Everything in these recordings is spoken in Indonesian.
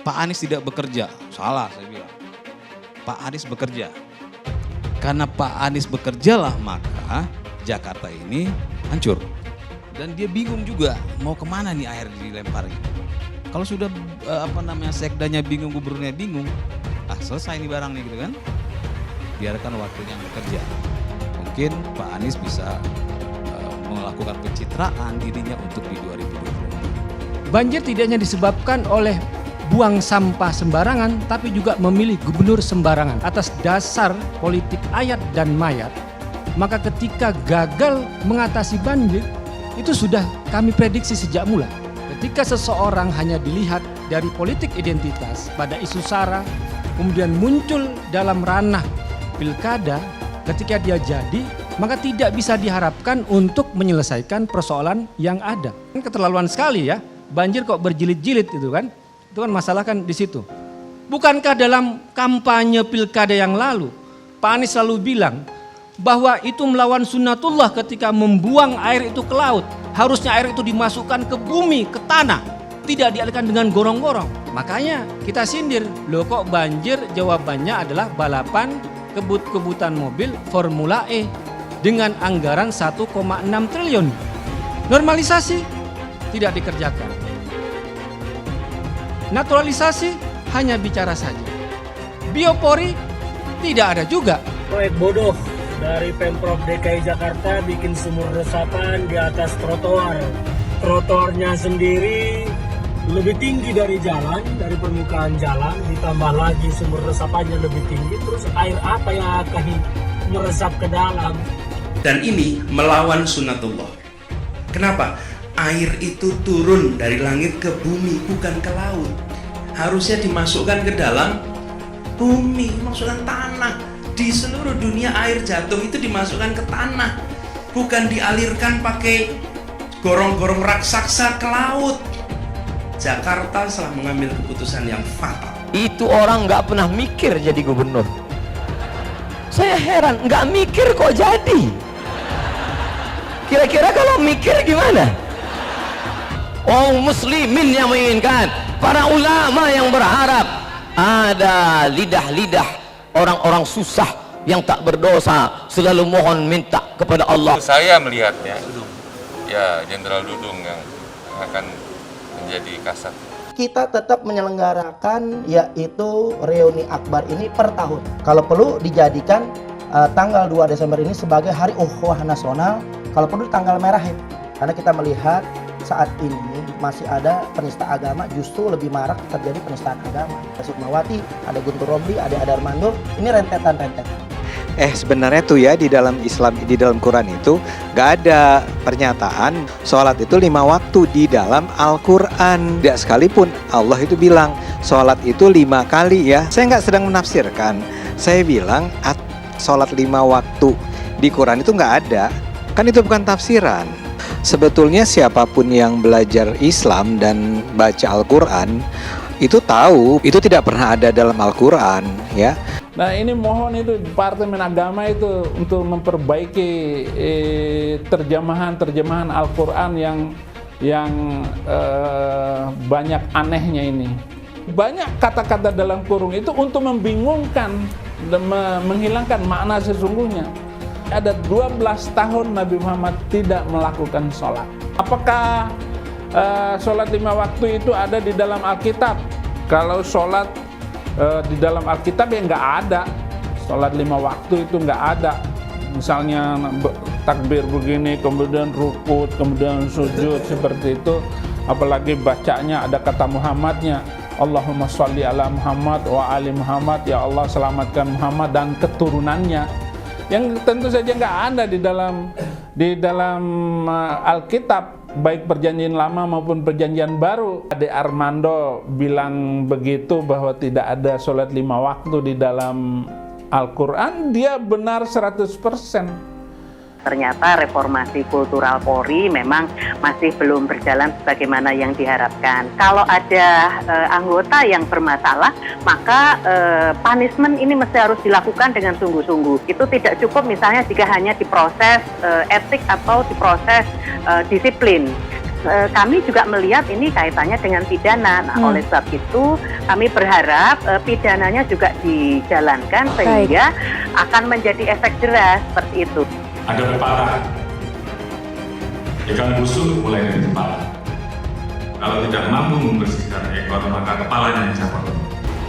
Pak Anies tidak bekerja. Salah saya bilang. Pak Anies bekerja. Karena Pak Anies bekerjalah maka Jakarta ini hancur. Dan dia bingung juga mau kemana nih air dilempar. Kalau sudah sekdanya bingung, gubernurnya bingung, selesai nih barang nih gitu kan. Biarkan wakilnya bekerja. Mungkin Pak Anies bisa melakukan pencitraan dirinya untuk di 2024. Banjir tidak hanya disebabkan oleh buang sampah sembarangan, tapi juga memilih gubernur sembarangan. Atas dasar politik ayat dan mayat, maka ketika gagal mengatasi banjir, itu sudah kami prediksi sejak mula. Ketika seseorang hanya dilihat dari politik identitas pada isu SARA, kemudian muncul dalam ranah pilkada, ketika dia jadi, maka tidak bisa diharapkan untuk menyelesaikan persoalan yang ada. Keterlaluan sekali ya, banjir kok berjilid-jilid itu kan masalah kan di situ. Bukankah dalam kampanye pilkada yang lalu, Pak Anies selalu bilang bahwa itu melawan sunnatullah ketika membuang air itu ke laut. Harusnya air itu dimasukkan ke bumi, ke tanah, tidak dialirkan dengan gorong-gorong. Makanya kita sindir, loh kok banjir? Jawabannya adalah balapan kebut-kebutan mobil Formula E dengan anggaran 1,6 triliun. Normalisasi tidak dikerjakan. Naturalisasi hanya bicara saja. Biopori tidak ada juga. Proyek bodoh dari Pemprov DKI Jakarta bikin sumur resapan di atas trotoar. Trotoarnya sendiri lebih tinggi dari jalan, dari permukaan jalan, ditambah lagi sumur resapannya lebih tinggi, terus air apa yang akan meresap ke dalam? Dan ini melawan sunnatullah. Kenapa? Air itu turun dari langit ke bumi, bukan ke laut. Harusnya dimasukkan ke dalam bumi, masukkan tanah. Di seluruh dunia air jatuh itu dimasukkan ke tanah, bukan dialirkan pakai gorong-gorong raksasa ke laut. Jakarta telah mengambil keputusan yang fatal. Itu orang nggak pernah mikir jadi gubernur. Saya heran, nggak mikir kok jadi. Kira-kira kalau mikir gimana? Orang muslimin yang menginginkan, para ulama yang berharap, ada lidah-lidah orang-orang susah yang tak berdosa selalu mohon minta kepada Allah. Saya melihatnya, ya Jenderal Dudung yang akan menjadi kasat. Kita tetap menyelenggarakan yaitu reuni akbar ini per tahun. Kalau perlu dijadikan tanggal 2 Desember ini sebagai hari ukhuwah nasional, kalau perlu tanggal merahin. Karena kita melihat saat ini masih ada penista agama, justru lebih marak terjadi penistaan agama. Ada Sukmawati, ada Guntur Romli, ada Armando, ini rentetan-rentetan. Sebenarnya tuh ya di dalam Islam, di dalam Quran itu gak ada pernyataan sholat itu 5 waktu di dalam Al-Quran. Tidak sekalipun Allah itu bilang sholat itu 5 kali ya. Saya nggak sedang menafsirkan. Saya bilang sholat 5 waktu di Quran itu nggak ada. Kan itu bukan tafsiran. Sebetulnya siapapun yang belajar Islam dan baca Al-Quran itu tahu itu tidak pernah ada dalam Al-Quran ya. Nah ini mohon itu Departemen Agama itu untuk memperbaiki terjemahan Al-Quran yang banyak anehnya ini. Banyak kata-kata dalam kurung itu untuk membingungkan dan menghilangkan makna sesungguhnya. Ada 12 tahun Nabi Muhammad tidak melakukan sholat. Apakah sholat 5 waktu itu ada di dalam Alkitab? Kalau sholat di dalam Alkitab ya nggak ada. Sholat 5 waktu itu nggak ada. Misalnya takbir begini, kemudian rukut, kemudian sujud seperti itu. Apalagi bacanya ada kata Muhammadnya. Allahumma sholli ala Muhammad wa ali Muhammad. Ya Allah selamatkan Muhammad dan keturunannya. Yang tentu saja nggak ada di dalam Alkitab, baik perjanjian lama maupun perjanjian baru. Ade Armando bilang begitu bahwa tidak ada sholat 5 waktu di dalam Al-Quran, dia benar 100%. Ternyata reformasi kultural Polri memang masih belum berjalan sebagaimana yang diharapkan. Kalau ada anggota yang bermasalah, maka punishment ini mesti harus dilakukan dengan sungguh-sungguh. Itu tidak cukup misalnya jika hanya diproses etik atau diproses disiplin. kami juga melihat ini kaitannya dengan pidana. Nah, oleh sebab itu kami berharap pidananya juga dijalankan sehingga akan menjadi efek jeras seperti itu. Ada pepatah, ikan busuk mulai dari kepala. Kalau tidak mampu membersihkan ekor, maka kepalanya yang saya potong.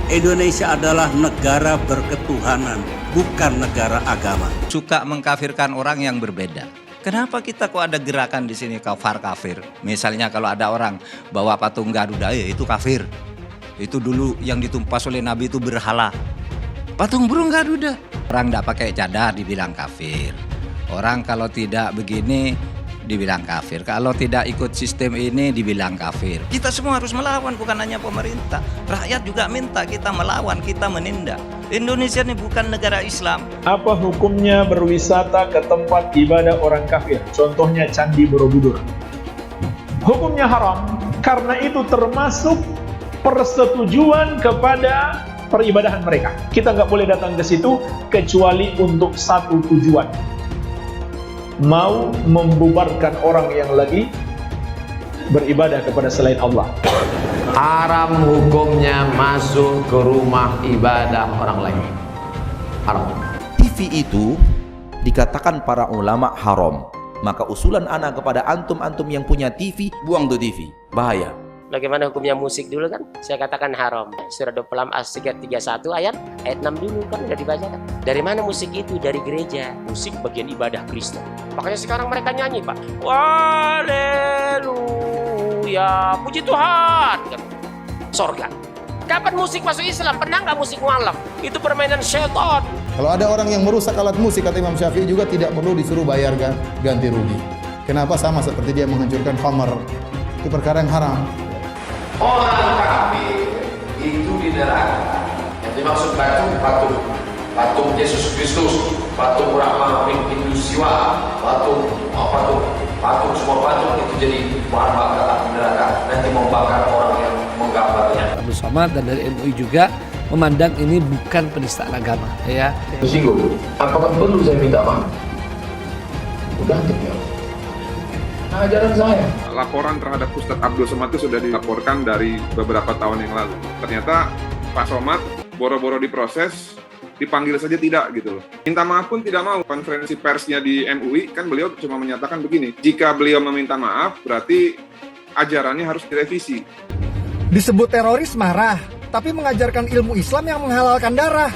Indonesia adalah negara berketuhanan, bukan negara agama. Suka mengkafirkan orang yang berbeda. Kenapa kita kok ada gerakan di sini kafir? Misalnya kalau ada orang bawa patung Garuda, itu kafir. Itu dulu yang ditumpas oleh Nabi itu berhala. Patung burung Garuda. Orang tidak pakai cadar dibilang kafir. Orang kalau tidak begini dibilang kafir. Kalau tidak ikut sistem ini dibilang kafir. Kita semua harus melawan, bukan hanya pemerintah. Rakyat juga minta kita melawan, kita menindak. Indonesia ini bukan negara Islam. Apa hukumnya berwisata ke tempat ibadah orang kafir? Contohnya Candi Borobudur. Hukumnya haram, karena itu termasuk persetujuan kepada peribadahan mereka. Kita nggak boleh datang ke situ kecuali untuk satu tujuan. Mau membubarkan orang yang lagi beribadah kepada selain Allah. Haram hukumnya masuk ke rumah ibadah orang lain. Haram. TV itu dikatakan para ulama haram. Maka usulan anak kepada antum-antum yang punya TV, buang tuh TV. Bahaya. Bagaimana hukumnya musik dulu kan? Saya katakan haram. Surah 26 ayat 31 ayat 6 dulu kan udah dibacakan. Dari mana musik itu? Dari gereja. Musik bagian ibadah Kristen. Makanya sekarang mereka nyanyi, Pak. Haleluya, puji Tuhan. Sorga. Kapan musik masuk Islam? Pernah nggak musik mualaf? Itu permainan syaitan. Kalau ada orang yang merusak alat musik, kata Imam Syafi'i juga tidak perlu disuruh bayar ganti rugi. Kenapa? Sama seperti dia menghancurkan khamar. Itu perkara yang haram. Orang kafir itu di neraka. Yang dimaksud patung Yesus Kristus, patung Brahma, Hindu Siwa, patung semua patung itu jadi bahan bakar api neraka. Nanti membakar orang yang menggambarnya. Abdul Somad dan dari MUI juga memandang ini bukan penistaan agama, ya. Tersinggung. Apakah perlu saya minta maaf? Udah ya. Ajaran saya. Laporan terhadap Ustadz Abdul Somad itu sudah dilaporkan dari beberapa tahun yang lalu. Ternyata Pak Somad boro-boro diproses, dipanggil saja tidak gitu loh. Minta maaf pun tidak mau. Konferensi persnya di MUI kan beliau cuma menyatakan begini, jika beliau meminta maaf berarti ajarannya harus direvisi. Disebut teroris marah, tapi mengajarkan ilmu Islam yang menghalalkan darah.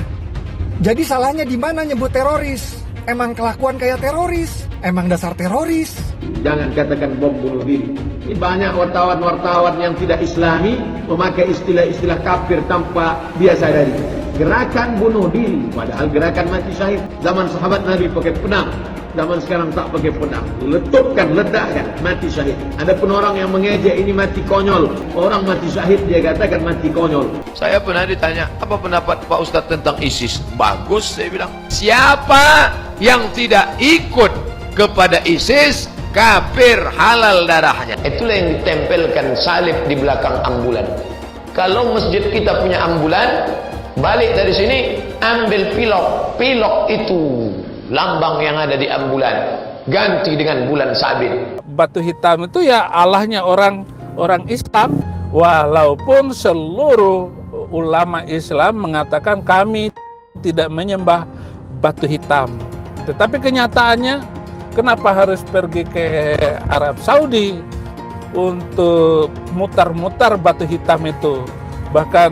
Jadi salahnya di mana nyebut teroris? Emang kelakuan kayak teroris? Emang dasar teroris? Jangan katakan bom bunuh diri. Ini banyak wartawan-wartawan yang tidak islami memakai istilah-istilah kafir tanpa dia sadari. Gerakan bunuh diri, padahal gerakan mati syahid. Zaman sahabat Nabi pakai pedang, zaman sekarang tak pakai pedang. Letupkan, ledakkan, mati syahid. Ada pun orang yang mengejek ini mati konyol. Orang mati syahid dia katakan mati konyol. Saya pernah ditanya, apa pendapat Pak Ustadz tentang ISIS? Bagus, saya bilang. Siapa yang tidak ikut kepada ISIS, kafir, halal darahnya. Itulah yang ditempelkan salib di belakang ambulan. Kalau masjid kita punya ambulan, balik dari sini, ambil pilok. Pilok itu lambang yang ada di ambulan. Ganti dengan bulan sabit. Batu hitam itu ya Allahnya orang Islam. Walaupun seluruh ulama Islam mengatakan kami tidak menyembah batu hitam. Tetapi kenyataannya, kenapa harus pergi ke Arab Saudi untuk mutar-mutar batu hitam itu? Bahkan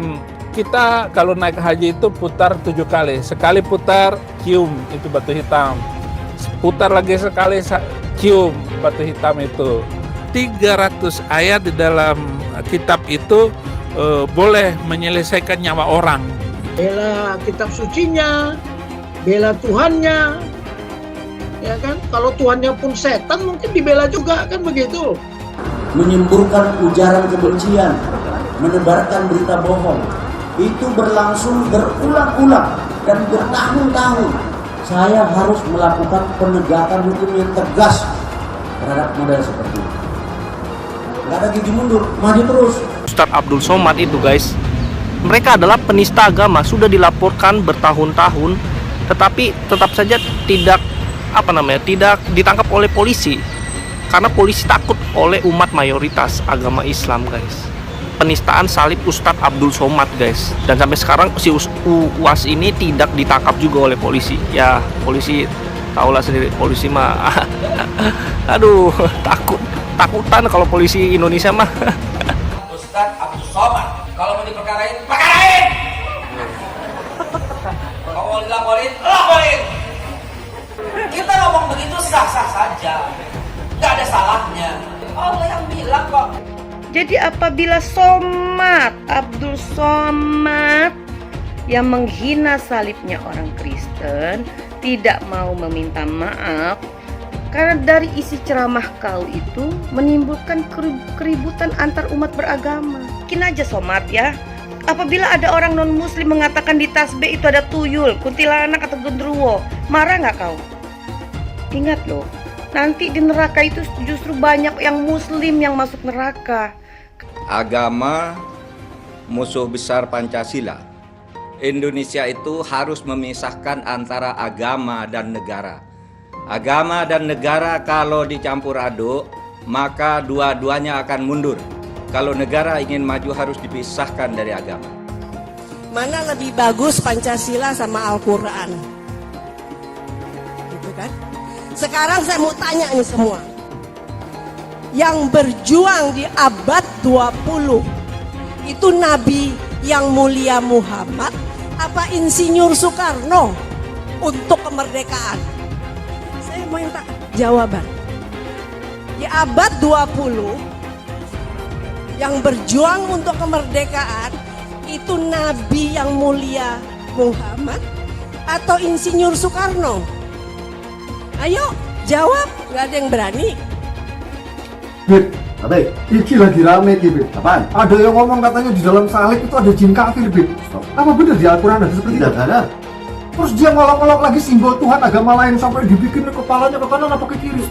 kita kalau naik haji itu putar 7 kali. Sekali putar, cium itu batu hitam. Putar lagi sekali, cium batu hitam itu. 300 ayat di dalam kitab itu boleh menyelesaikan nyawa orang. Bela kitab sucinya, bela Tuhannya. Ya kan, kalau Tuhannya pun setan mungkin dibela juga, kan begitu. Menyemburkan ujaran kebencian, menebarkan berita bohong, itu berlangsung berulang-ulang dan bertahun-tahun. Saya harus melakukan penegakan hukum yang tegas terhadap model seperti itu. Nggak ada gigi mundur, maju terus. Ustadz Abdul Somad itu guys, mereka adalah penista agama, sudah dilaporkan bertahun-tahun, tetapi tetap saja tidak ditangkap oleh polisi. Karena polisi takut oleh umat mayoritas agama Islam, guys. Penistaan salib Ustadz Abdul Somad, guys. Dan sampai sekarang si UAS ini tidak ditangkap juga oleh polisi. Ya, polisi tahulah sendiri, polisi mah aduh, takutan kalau polisi Indonesia mah. Ustadz Abdul Somad, kalau mau diperkarain, perkarain. Kalau mau dilaporin, laporin. Kita ngomong begitu sah-sah saja, nggak ada salahnya. Allah yang bilang kok. Jadi apabila Somad, Abdul Somad yang menghina salibnya orang Kristen tidak mau meminta maaf, karena dari isi ceramah kau itu menimbulkan keributan antar umat beragama. Mungkin aja Somad ya, apabila ada orang non-muslim mengatakan di tasbih itu ada tuyul, kuntilanak atau genderuwo, marah nggak kau? Ingat loh, nanti di neraka itu justru banyak yang muslim yang masuk neraka. Agama musuh besar Pancasila. Indonesia itu harus memisahkan antara agama dan negara. Agama dan negara kalau dicampur aduk, maka dua-duanya akan mundur. Kalau negara ingin maju harus dipisahkan dari agama. Mana lebih bagus Pancasila sama Al-Quran? Gitu kan? Sekarang saya mau tanya nih semua. Yang berjuang di abad 20 itu Nabi yang mulia Muhammad apa Insinyur Soekarno untuk kemerdekaan? Saya mau minta jawaban. Di abad 20 yang berjuang untuk kemerdekaan itu Nabi yang mulia Muhammad atau Insinyur Soekarno? Ayo jawab, nggak ada yang berani. Beb, Ate, iki lagi rame iki, Beb. Apaan? Ada yang ngomong katanya di dalam salib itu ada jin kafir, Beb. Apa benar di Al-Quran ada seperti itu? Tidak ada. Terus dia ngolok-ngolok lagi simbol Tuhan agama lain sampai dibikin kepalanya ke kanan apa ke kiri.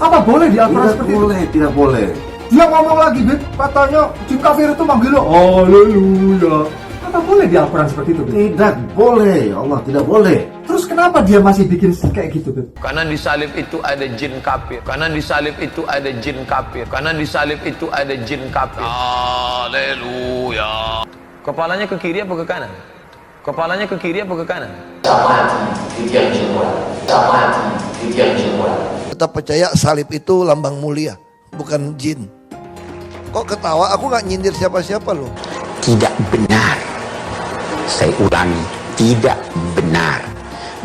Apa boleh di Al-Quran seperti itu? Tidak boleh. Dia ngomong lagi, Beb, katanya jin kafir itu manggil lo, haleluya. Apa boleh di Al-Quran seperti itu, Beb? Tidak boleh, Allah tidak boleh. Terus kenapa dia masih bikin kayak gitu, Beb? Karena di salib itu ada jin kafir. Karena di salib itu ada jin kafir. Karena di salib itu ada jin kafir. Haleluya. Kepalanya ke kiri apa ke kanan? Kepalanya ke kiri apa ke kanan? Tetap percaya salib itu lambang mulia, bukan jin. Kok ketawa? Aku nggak nyindir siapa-siapa loh. Tidak benar. Saya ulangi, tidak benar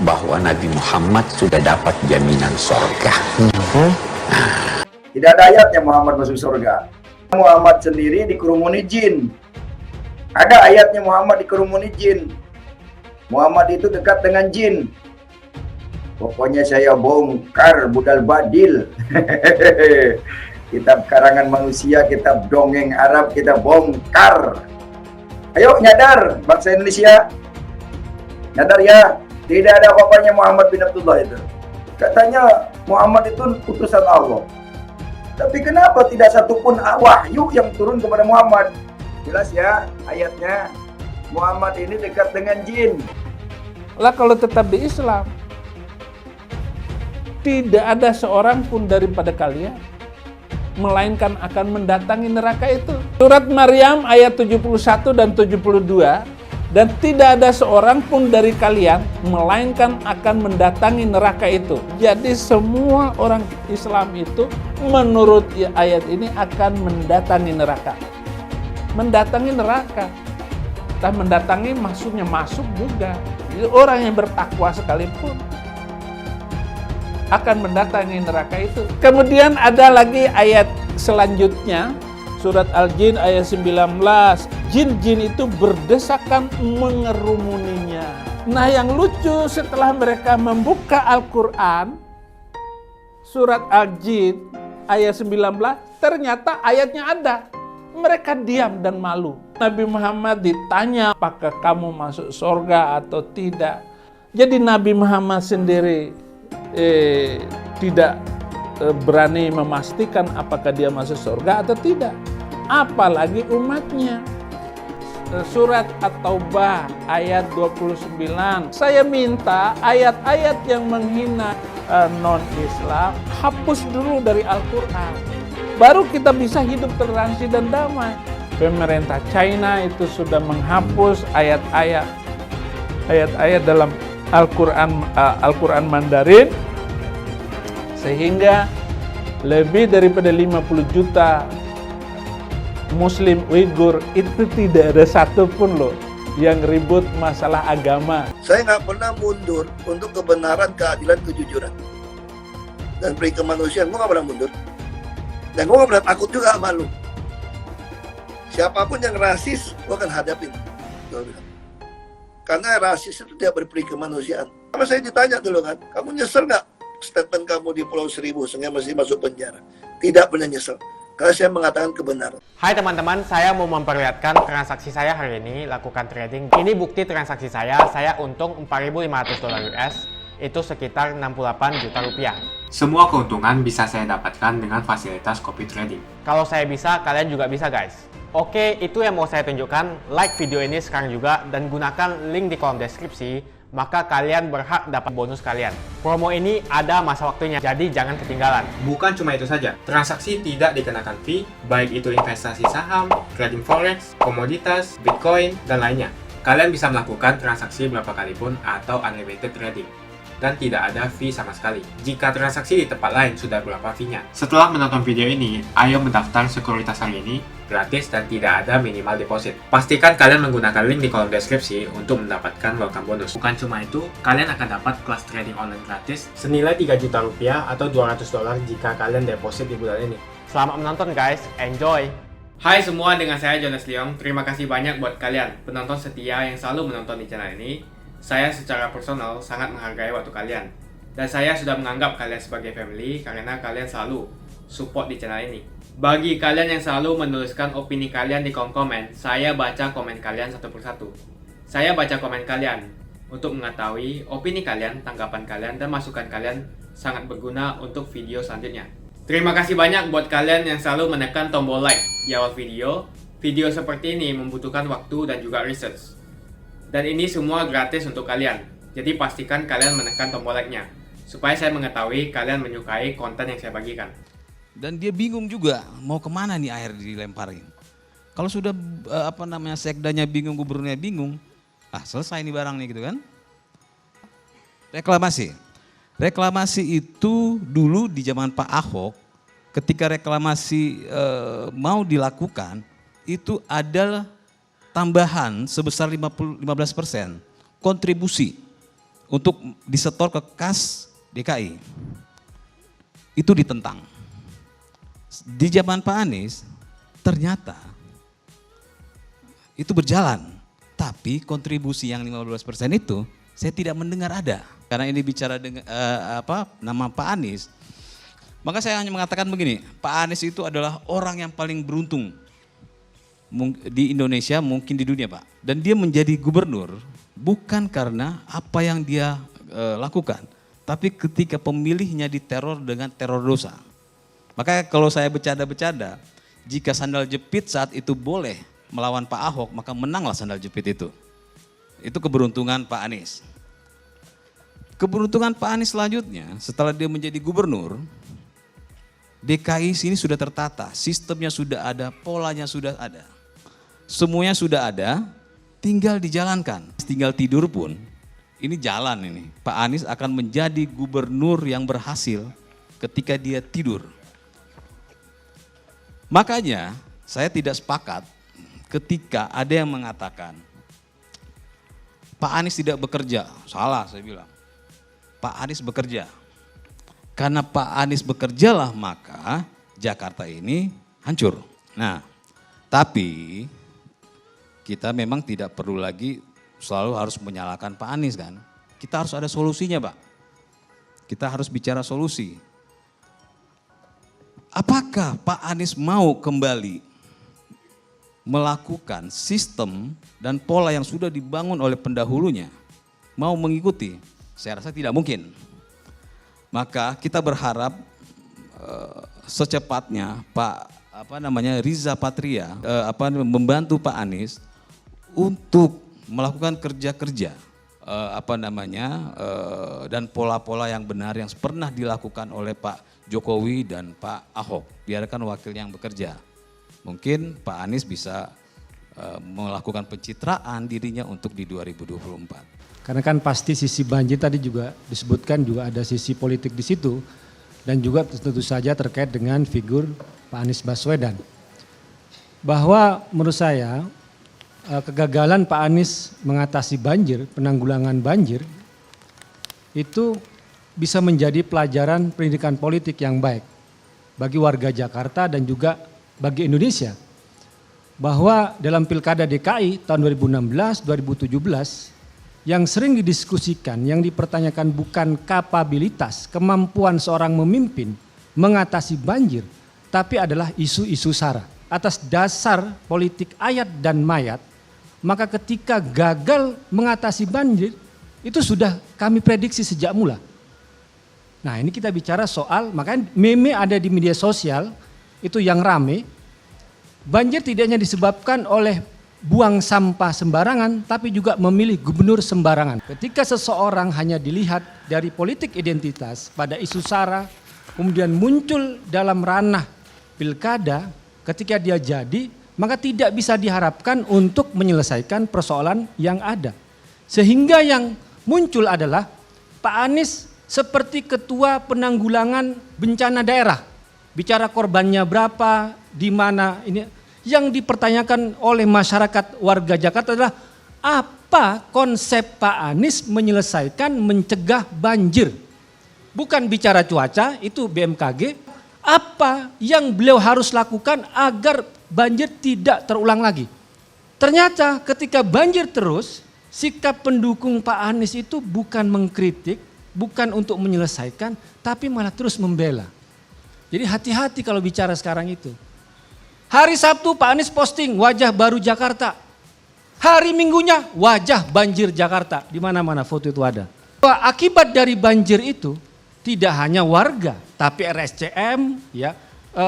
bahwa Nabi Muhammad sudah dapat jaminan surga. Tidak ada ayatnya Muhammad masuk surga. Muhammad sendiri dikerumuni jin. Ada ayatnya Muhammad dikerumuni jin. Muhammad itu dekat dengan jin. Pokoknya saya bongkar budal badil. Kitab karangan manusia, kitab dongeng Arab kita bongkar. Ayo nyadar bangsa Indonesia. Nyadar ya. Tidak ada apa-apanya Muhammad bin Abdullah itu. Katanya Muhammad itu utusan Allah. Tapi kenapa tidak satupun wahyu yang turun kepada Muhammad? Jelas ya ayatnya. Muhammad ini dekat dengan jin. Lah kalau tetap di Islam, tidak ada seorang pun daripada kalian melainkan akan mendatangi neraka itu. Surat Maryam ayat 71 dan 72. Dan tidak ada seorang pun dari kalian melainkan akan mendatangi neraka itu. Jadi semua orang Islam itu menurut ayat ini akan mendatangi neraka. Mendatangi neraka. Entah mendatangi maksudnya masuk juga. Jadi orang yang bertakwa sekalipun akan mendatangi neraka itu. Kemudian ada lagi ayat selanjutnya. Surat Al-Jin ayat 19, jin-jin itu berdesakan mengerumuninya. Nah yang lucu setelah mereka membuka Al-Quran, surat Al-Jin ayat 19, ternyata ayatnya ada. Mereka diam dan malu. Nabi Muhammad ditanya, apakah kamu masuk surga atau tidak? Jadi Nabi Muhammad sendiri tidak berani memastikan apakah dia masuk surga atau tidak. Apalagi umatnya. Surat At-Taubah ayat 29. Saya minta ayat-ayat yang menghina non-Islam, hapus dulu dari Al-Quran. Baru kita bisa hidup toleransi dan damai. Pemerintah China itu sudah menghapus ayat-ayat dalam Al-Quran Mandarin, sehingga lebih daripada 50 juta Muslim Uighur itu tidak ada satupun loh yang ribut masalah agama. Saya nggak pernah mundur untuk kebenaran, keadilan, kejujuran, dan peri kemanusiaan. Gue nggak pernah mundur, dan gue nggak pernah takut juga sama lu. Siapapun yang rasis, gue akan hadapin. Karena rasis itu tidak berperi kemanusiaan. Sama saya ditanya dulu kan, kamu nyesel nggak statement kamu di Pulau Seribu sehingga masih masuk penjara? Tidak pernah nyesel. Karena saya mengatakan kebenaran. Hai teman-teman, saya mau memperlihatkan transaksi saya hari ini lakukan trading. Ini bukti transaksi saya untung $4.500 US, itu sekitar 68 juta rupiah. Semua keuntungan bisa saya dapatkan dengan fasilitas copy trading. Kalau saya bisa, kalian juga bisa guys. Oke, itu yang mau saya tunjukkan. Like video ini sekarang juga dan gunakan link di kolom deskripsi. Maka kalian berhak dapat bonus kalian. Promo ini ada masa waktunya, jadi jangan ketinggalan. Bukan cuma itu saja, transaksi tidak dikenakan fee, baik itu investasi saham, trading forex, komoditas, bitcoin, dan lainnya. Kalian bisa melakukan transaksi berapa kali pun atau unlimited trading. Dan tidak ada fee sama sekali. Jika transaksi di tempat lain sudah berapa fee-nya. Setelah menonton video ini, ayo mendaftar sekuritas hari ini, gratis dan tidak ada minimal deposit. Pastikan kalian menggunakan link di kolom deskripsi untuk mendapatkan welcome bonus. Bukan cuma itu, kalian akan dapat kelas trading online gratis senilai 3 juta rupiah atau $200 jika kalian deposit di bulan ini. Selamat menonton guys, enjoy! Hai semua, dengan saya Jonas Leong. Terima kasih banyak buat kalian, penonton setia yang selalu menonton di channel ini. Saya secara personal sangat menghargai waktu kalian. Dan saya sudah menganggap kalian sebagai family karena kalian selalu support di channel ini. Bagi kalian yang selalu menuliskan opini kalian di kolom komen, saya baca komen kalian satu persatu. Saya baca komen kalian untuk mengetahui opini kalian, tanggapan kalian, dan masukan kalian sangat berguna untuk video selanjutnya. Terima kasih banyak buat kalian yang selalu menekan tombol like di awal video. Video seperti ini membutuhkan waktu dan juga research. Dan ini semua gratis untuk kalian. Jadi pastikan kalian menekan tombol like-nya supaya saya mengetahui kalian menyukai konten yang saya bagikan. Dan dia bingung juga mau kemana nih air dilemparin. Kalau sudah sekdanya bingung, gubernurnya bingung, selesai nih barang nih gitu kan. Reklamasi itu dulu di zaman Pak Ahok, ketika reklamasi mau dilakukan, itu adalah tambahan sebesar 15% kontribusi untuk disetor ke kas DKI. Itu ditentang. Di zaman Pak Anies ternyata itu berjalan, tapi kontribusi yang 15% itu saya tidak mendengar ada. Karena ini bicara dengan nama Pak Anies, maka saya hanya mengatakan begini, Pak Anies itu adalah orang yang paling beruntung di Indonesia, mungkin di dunia Pak. Dan dia menjadi gubernur bukan karena apa yang dia lakukan, tapi ketika pemilihnya diteror dengan teror dosa. Maka kalau saya bercanda-bercanda, jika sandal jepit saat itu boleh melawan Pak Ahok, maka menanglah sandal jepit itu. Itu keberuntungan Pak Anies. Keberuntungan Pak Anies selanjutnya, setelah dia menjadi gubernur, DKI sini sudah tertata, sistemnya sudah ada, polanya sudah ada. Semuanya sudah ada, tinggal dijalankan. Tinggal tidur pun, ini jalan ini. Pak Anies akan menjadi gubernur yang berhasil ketika dia tidur. Makanya saya tidak sepakat ketika ada yang mengatakan Pak Anies tidak bekerja. Salah saya bilang. Pak Anies bekerja. Karena Pak Anies bekerjalah maka Jakarta ini hancur. Nah, tapi kita memang tidak perlu lagi selalu harus menyalahkan Pak Anies kan. Kita harus ada solusinya Pak. Kita harus bicara solusi. Apakah Pak Anies mau kembali melakukan sistem dan pola yang sudah dibangun oleh pendahulunya? Mau mengikuti? Saya rasa tidak mungkin. Maka kita berharap secepatnya Pak Riza Patria membantu Pak Anies untuk melakukan kerja-kerja dan pola-pola yang benar yang pernah dilakukan oleh Pak Jokowi dan Pak Ahok. Biarkan wakil yang bekerja. Mungkin Pak Anies bisa melakukan pencitraan dirinya untuk di 2024. Karena kan pasti sisi banjir tadi juga disebutkan juga ada sisi politik di situ dan juga tentu saja terkait dengan figur Pak Anies Baswedan. Bahwa menurut saya kegagalan Pak Anies mengatasi banjir, penanggulangan banjir, itu bisa menjadi pelajaran pendidikan politik yang baik bagi warga Jakarta dan juga bagi Indonesia. Bahwa dalam Pilkada DKI tahun 2016, 2017, yang sering didiskusikan, yang dipertanyakan bukan kapabilitas, kemampuan seorang memimpin mengatasi banjir, tapi adalah isu-isu sara. Atas dasar politik ayat dan mayat, maka ketika gagal mengatasi banjir, itu sudah kami prediksi sejak mula. Nah ini kita bicara soal, makanya meme ada di media sosial, itu yang rame. Banjir tidak hanya disebabkan oleh buang sampah sembarangan, tapi juga memilih gubernur sembarangan. Ketika seseorang hanya dilihat dari politik identitas pada isu sara, kemudian muncul dalam ranah pilkada, ketika dia jadi, maka tidak bisa diharapkan untuk menyelesaikan persoalan yang ada. Sehingga yang muncul adalah Pak Anies seperti ketua penanggulangan bencana daerah. Bicara korbannya berapa, di mana ini. Yang dipertanyakan oleh masyarakat warga Jakarta adalah apa konsep Pak Anies menyelesaikan mencegah banjir. Bukan bicara cuaca, itu BMKG. Apa yang beliau harus lakukan agar banjir tidak terulang lagi. Ternyata ketika banjir terus, sikap pendukung Pak Anies itu bukan mengkritik, bukan untuk menyelesaikan, tapi malah terus membela. Jadi hati-hati kalau bicara sekarang itu. Hari Sabtu Pak Anies posting wajah baru Jakarta. Hari Minggunya wajah banjir Jakarta. Di mana-mana foto itu ada. Akibat dari banjir itu tidak hanya warga, tapi RSCM, ya,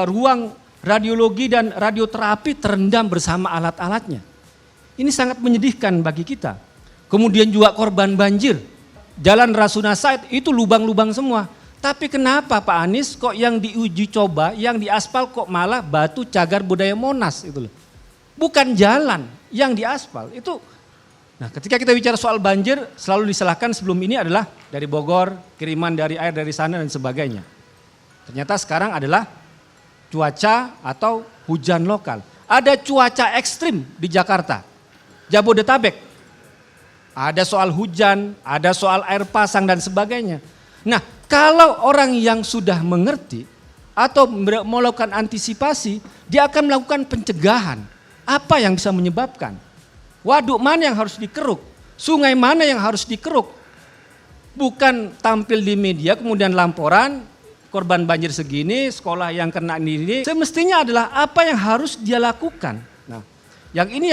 ruang radiologi dan radioterapi terendam bersama alat-alatnya. Ini sangat menyedihkan bagi kita. Kemudian juga korban banjir. Jalan Rasuna Said itu lubang-lubang semua. Tapi kenapa Pak Anies kok yang diuji coba, yang diaspal kok malah batu cagar budaya Monas itu loh. Bukan jalan yang diaspal. Itu. Nah, ketika kita bicara soal banjir selalu disalahkan sebelum ini adalah dari Bogor, kiriman dari air dari sana dan sebagainya. Ternyata sekarang adalah cuaca atau hujan lokal. Ada cuaca ekstrim di Jakarta, Jabodetabek. Ada soal hujan, ada soal air pasang dan sebagainya. Nah, kalau orang yang sudah mengerti atau melakukan antisipasi, dia akan melakukan pencegahan. Apa yang bisa menyebabkan? Waduk mana yang harus dikeruk? Sungai mana yang harus dikeruk? Bukan tampil di media kemudian laporan, korban banjir segini, sekolah yang kena ini. Semestinya adalah apa yang harus dia lakukan. Nah, yang ini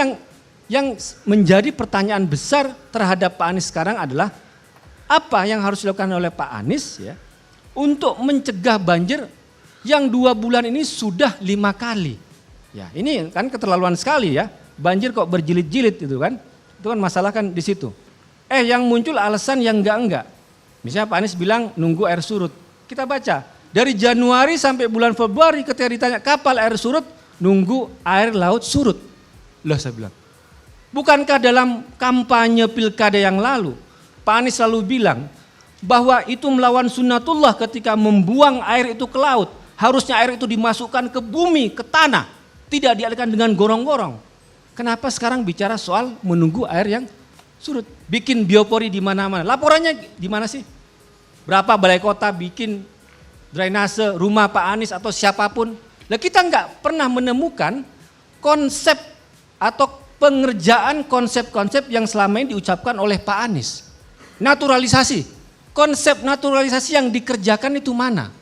yang menjadi pertanyaan besar terhadap Pak Anies sekarang adalah apa yang harus dilakukan oleh Pak Anies ya untuk mencegah banjir yang 2 bulan ini sudah 5 kali. Ya, ini kan keterlaluan sekali ya. Banjir kok berjilid-jilid itu kan. Itu kan masalah kan di situ. Yang muncul alasan yang enggak. Misalnya Pak Anies bilang nunggu air surut. Kita baca, dari Januari sampai bulan Februari ketika ditanya kapal air surut, nunggu air laut surut. Loh saya bilang, bukankah dalam kampanye pilkada yang lalu, Pak Anies selalu bilang bahwa itu melawan sunnatullah ketika membuang air itu ke laut. Harusnya air itu dimasukkan ke bumi, ke tanah. Tidak dialihkan dengan gorong-gorong. Kenapa sekarang bicara soal menunggu air yang surut? Bikin biopori di mana-mana. Laporannya di mana sih? Berapa balai kota bikin drainase rumah Pak Anies atau siapapun. Nah, kita nggak pernah menemukan konsep atau pengerjaan konsep-konsep yang selama ini diucapkan oleh Pak Anies. Naturalisasi. Konsep naturalisasi yang dikerjakan itu mana?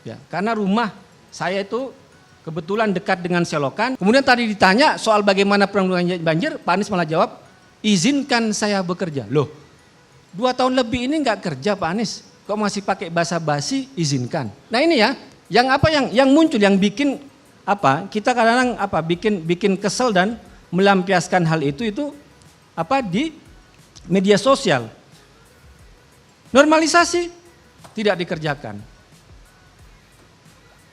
Ya, karena rumah saya itu kebetulan dekat dengan selokan. Kemudian tadi ditanya soal bagaimana penanggulangan banjir, Pak Anies malah jawab, izinkan saya bekerja. Loh, 2 tahun lebih ini nggak kerja Pak Anies, kok masih pakai basa-basi izinkan. Nah ini ya, yang muncul, yang bikin kita kadang-kadang bikin kesel dan melampiaskan hal itu di media sosial. Normalisasi tidak dikerjakan.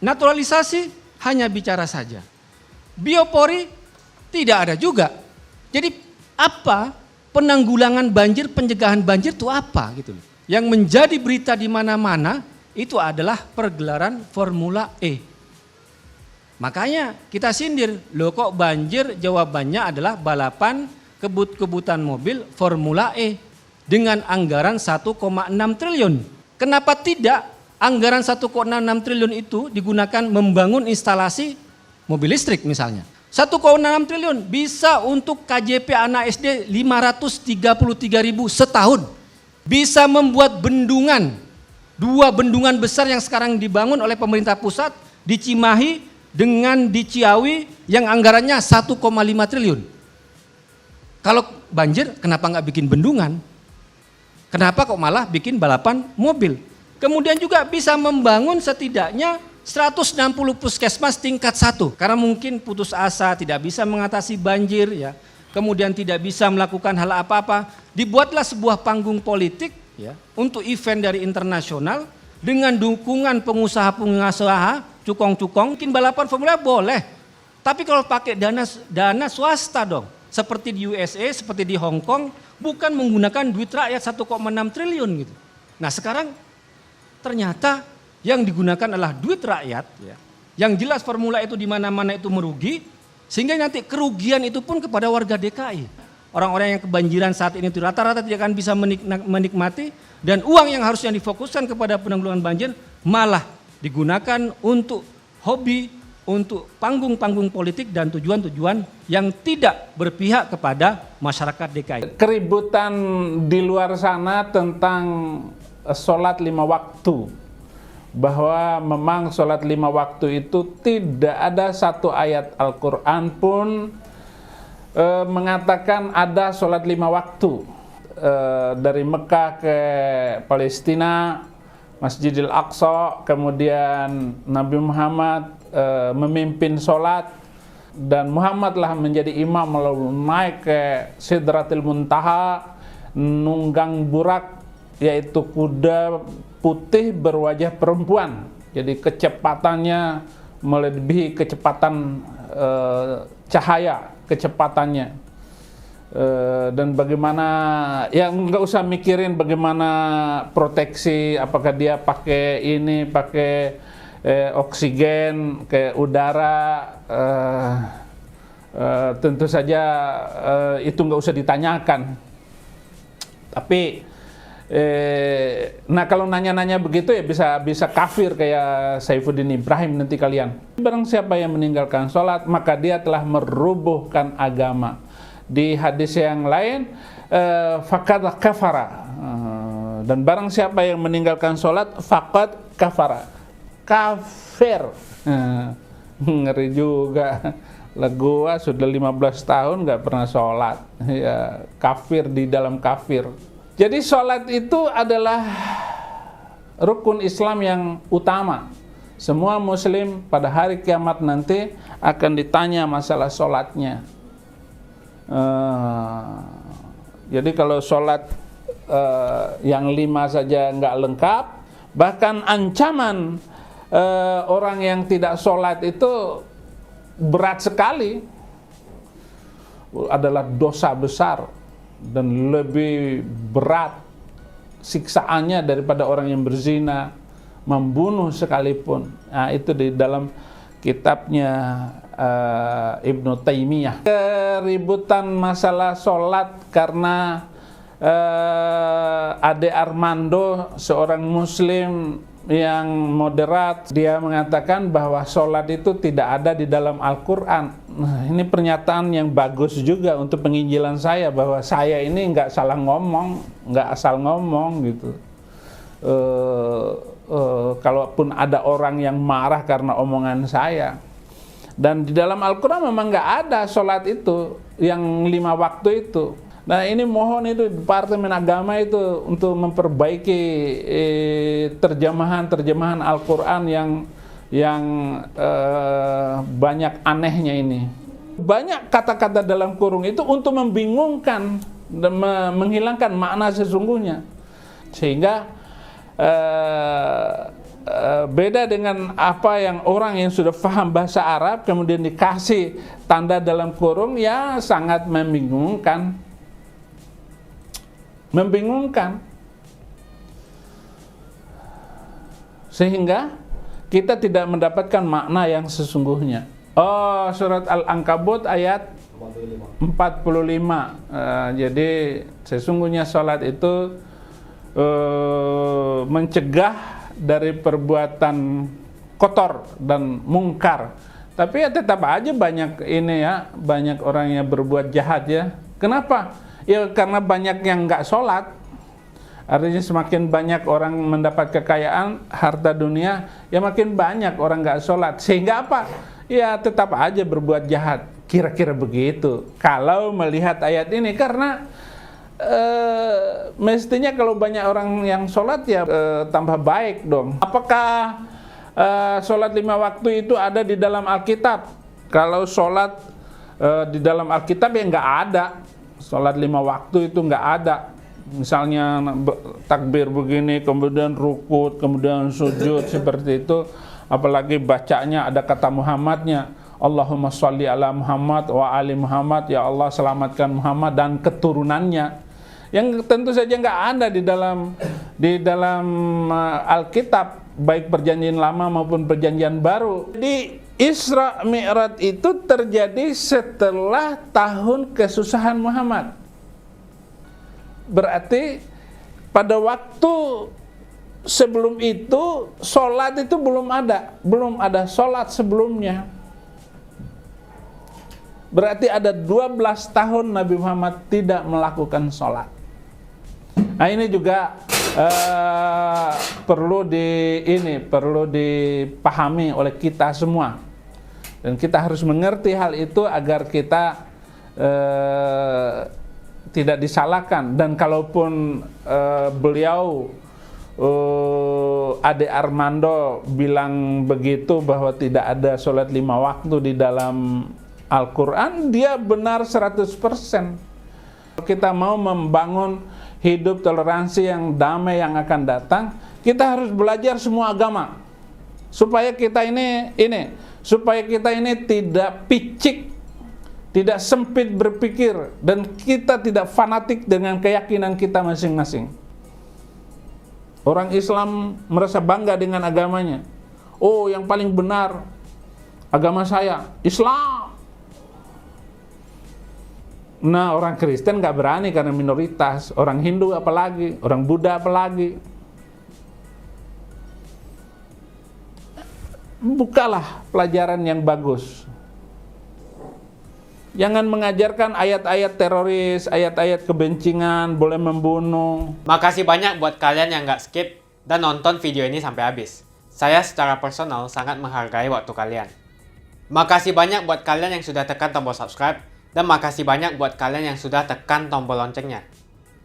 Naturalisasi hanya bicara saja. Biopori tidak ada juga. Jadi apa penanggulangan banjir, pencegahan banjir itu apa gitu loh. Yang menjadi berita di mana-mana itu adalah pergelaran Formula E. Makanya kita sindir, loh kok banjir, jawabannya adalah balapan kebut-kebutan mobil Formula E dengan anggaran 1,6 triliun. Kenapa tidak anggaran 1,6 triliun itu digunakan membangun instalasi mobil listrik misalnya? 1,6 triliun bisa untuk KJP anak SD 533.000 setahun. Bisa membuat bendungan, 2 bendungan besar yang sekarang dibangun oleh pemerintah pusat di Cimahi dengan di Ciawi yang anggarannya 1,5 triliun. Kalau banjir kenapa nggak bikin bendungan? Kenapa kok malah bikin balapan mobil? Kemudian juga bisa membangun setidaknya 160 puskesmas tingkat 1. Karena mungkin putus asa, tidak bisa mengatasi banjir, ya. Kemudian tidak bisa melakukan hal apa-apa. Dibuatlah sebuah panggung politik, ya, untuk event dari internasional dengan dukungan pengusaha-pengusaha, cukong-cukong. Mungkin balapan formula boleh, tapi kalau pakai dana swasta dong. Seperti di USA, seperti di Hong Kong, bukan menggunakan duit rakyat 1,6 triliun gitu. Nah sekarang ternyata yang digunakan adalah duit rakyat, ya. Yang jelas formula itu di mana-mana itu merugi, sehingga nanti kerugian itu pun kepada warga DKI. Orang-orang yang kebanjiran saat ini itu rata-rata tidak akan bisa menikmati, dan uang yang harusnya difokuskan kepada penanggulangan banjir malah digunakan untuk hobi, untuk panggung-panggung politik dan tujuan-tujuan yang tidak berpihak kepada masyarakat DKI. Keributan di luar sana tentang sholat 5 waktu, bahwa memang sholat 5 waktu itu tidak ada satu ayat Al-Quran pun mengatakan ada sholat 5 waktu. Dari Mekah ke Palestina, Masjidil Aqsa, kemudian Nabi Muhammad memimpin sholat, dan Muhammadlah menjadi imam lalu naik ke Sidratil Muntaha, nunggang burak, yaitu kuda putih berwajah perempuan. Jadi kecepatannya melebihi kecepatan cahaya, kecepatannya. Dan bagaimana, ya nggak usah mikirin bagaimana proteksi, apakah dia pakai ini, pakai oksigen ke udara, tentu saja itu nggak usah ditanyakan. Tapi nah kalau nanya-nanya begitu ya bisa kafir kayak Saifuddin Ibrahim nanti kalian. Barang siapa yang meninggalkan sholat maka dia telah merubuhkan agama. Di hadis yang lain faqad kafara, dan barang siapa yang meninggalkan sholat faqad kafara, kafir. Ngeri juga lah, gua sudah 15 tahun nggak pernah sholat, ya kafir di dalam kafir. Jadi sholat itu adalah rukun Islam yang utama. Semua muslim pada hari kiamat nanti akan ditanya masalah sholatnya. Jadi kalau sholat yang 5 saja nggak lengkap, bahkan ancaman orang yang tidak sholat itu berat sekali, adalah dosa besar dan lebih berat siksaannya daripada orang yang berzina, membunuh sekalipun. Nah, itu di dalam kitabnya Ibnu Taimiyah. Keributan masalah sholat karena Ade Armando, seorang muslim yang moderat, dia mengatakan bahwa sholat itu tidak ada di dalam Al-Quran. Nah, ini pernyataan yang bagus juga untuk penginjilan saya, bahwa saya ini nggak salah ngomong, nggak asal ngomong gitu. Kalaupun ada orang yang marah karena omongan saya. Dan di dalam Al-Quran memang nggak ada sholat itu, yang 5 waktu itu. Nah ini mohon itu Departemen Agama itu untuk memperbaiki terjemahan Al-Quran yang banyak anehnya ini. Banyak kata-kata dalam kurung itu untuk membingungkan dan menghilangkan makna sesungguhnya. Sehingga beda dengan apa yang orang yang sudah paham bahasa Arab kemudian dikasih tanda dalam kurung, ya sangat membingungkan. Sehingga kita tidak mendapatkan makna yang sesungguhnya. Oh, surat Al-Ankabut ayat 45. Jadi sesungguhnya sholat itu mencegah dari perbuatan kotor dan mungkar. Tapi ya tetap aja banyak banyak orang yang berbuat jahat ya. Kenapa? Ya karena banyak yang nggak sholat. Artinya semakin banyak orang mendapat kekayaan, harta dunia, ya makin banyak orang nggak sholat. Sehingga apa? Ya tetap aja berbuat jahat. Kira-kira begitu. Kalau melihat ayat ini, karena mestinya kalau banyak orang yang sholat ya tambah baik dong. Apakah sholat 5 waktu itu ada di dalam Alkitab? Kalau sholat di dalam Alkitab ya nggak ada. Sholat 5 waktu itu nggak ada. Misalnya takbir begini, kemudian rukut, kemudian sujud seperti itu. Apalagi bacanya ada kata Muhammadnya. Allahumma sholli ala Muhammad wa ali Muhammad, ya Allah selamatkan Muhammad dan keturunannya, yang tentu saja nggak ada di dalam Alkitab, baik perjanjian lama maupun perjanjian baru. Di Isra Mi'raj itu terjadi setelah tahun kesusahan Muhammad. Berarti pada waktu sebelum itu sholat itu belum ada sholat sebelumnya. Berarti ada 12 tahun Nabi Muhammad tidak melakukan sholat. Nah ini juga perlu dipahami oleh kita semua. Dan kita harus mengerti hal itu agar kita tidak disalahkan. Dan kalaupun beliau Ade Armando bilang begitu bahwa tidak ada sholat 5 waktu di dalam Al-Quran, dia benar 100%. Kita mau membangun hidup toleransi yang damai yang akan datang, kita harus belajar semua agama supaya kita ini tidak picik, tidak sempit berpikir, dan kita tidak fanatik dengan keyakinan kita masing-masing. Orang Islam merasa bangga dengan agamanya. Oh, yang paling benar agama saya Islam. Nah, orang Kristen nggak berani karena minoritas, orang Hindu apalagi, orang Buddha apalagi. Bukalah pelajaran yang bagus. Jangan mengajarkan ayat-ayat teroris, ayat-ayat kebencingan, boleh membunuh. Makasih banyak buat kalian yang nggak skip dan nonton video ini sampai habis. Saya secara personal sangat menghargai waktu kalian. Makasih banyak buat kalian yang sudah tekan tombol subscribe. Dan makasih banyak buat kalian yang sudah tekan tombol loncengnya.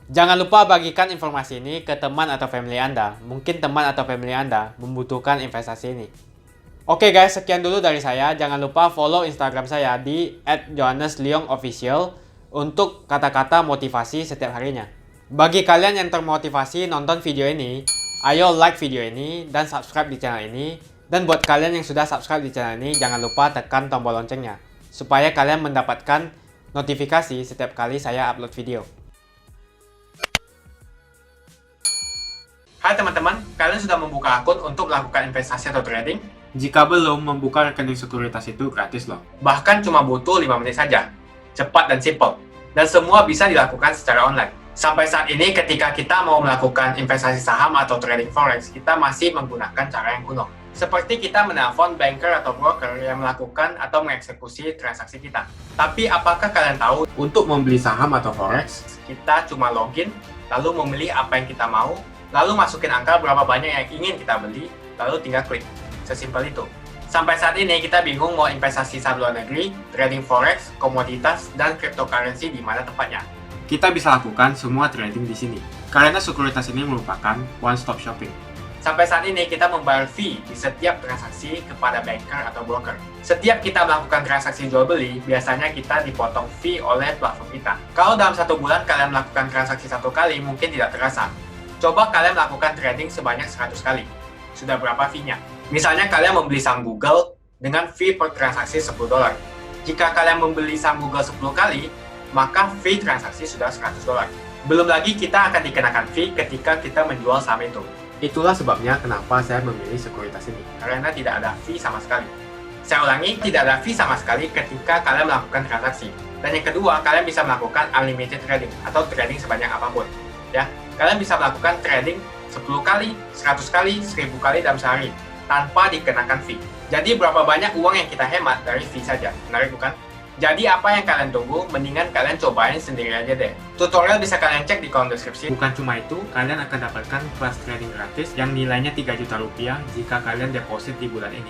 Jangan lupa bagikan informasi ini ke teman atau family Anda. Mungkin teman atau family Anda membutuhkan investasi ini. Oke guys, sekian dulu dari saya. Jangan lupa follow Instagram saya di @johannesleongofficial untuk kata-kata motivasi setiap harinya. Bagi kalian yang termotivasi nonton video ini, ayo like video ini dan subscribe di channel ini. Dan buat kalian yang sudah subscribe di channel ini, jangan lupa tekan tombol loncengnya supaya kalian mendapatkan notifikasi setiap kali saya upload video. Hai teman-teman, kalian sudah membuka akun untuk melakukan investasi atau trading? Jika belum, membuka rekening sekuritas itu gratis loh. Bahkan cuma butuh 5 menit saja. Cepat dan simple. Dan semua bisa dilakukan secara online. Sampai saat ini ketika kita mau melakukan investasi saham atau trading forex, kita masih menggunakan cara yang kuno. Seperti kita menelpon banker atau broker yang melakukan atau mengeksekusi transaksi kita. Tapi apakah kalian tahu, untuk membeli saham atau forex, kita cuma login, lalu memilih apa yang kita mau, lalu masukin angka berapa banyak yang ingin kita beli, lalu tinggal klik. Sesimpel itu. Sampai saat ini kita bingung mau investasi saham luar negeri, trading forex, komoditas, dan cryptocurrency di mana tempatnya. Kita bisa lakukan semua trading di sini, karena sekuritas ini merupakan one-stop shopping. Sampai saat ini kita membayar fee di setiap transaksi kepada banker atau broker. Setiap kita melakukan transaksi jual beli, biasanya kita dipotong fee oleh platform kita. Kalau dalam 1 bulan kalian melakukan transaksi 1 kali, mungkin tidak terasa. Coba kalian melakukan trading sebanyak 100 kali. Sudah berapa fee-nya? Misalnya kalian membeli saham Google dengan fee per transaksi $10. Jika kalian membeli saham Google 10 kali, maka fee transaksi sudah $100. Belum lagi kita akan dikenakan fee ketika kita menjual saham itu. Itulah sebabnya kenapa saya memilih sekuritas ini, karena tidak ada fee sama sekali. Saya ulangi, tidak ada fee sama sekali ketika kalian melakukan transaksi. Dan yang kedua, kalian bisa melakukan unlimited trading atau trading sebanyak apapun. Ya, kalian bisa melakukan trading 10 kali, 100 kali, 1000 kali dalam sehari tanpa dikenakan fee. Jadi berapa banyak uang yang kita hemat dari fee saja? Menarik bukan? Jadi apa yang kalian tunggu? Mendingan kalian cobain sendiri aja deh. Tutorial bisa kalian cek di kolom deskripsi. Bukan cuma itu, kalian akan dapatkan kelas trading gratis yang nilainya 3 juta rupiah jika kalian deposit di bulan ini.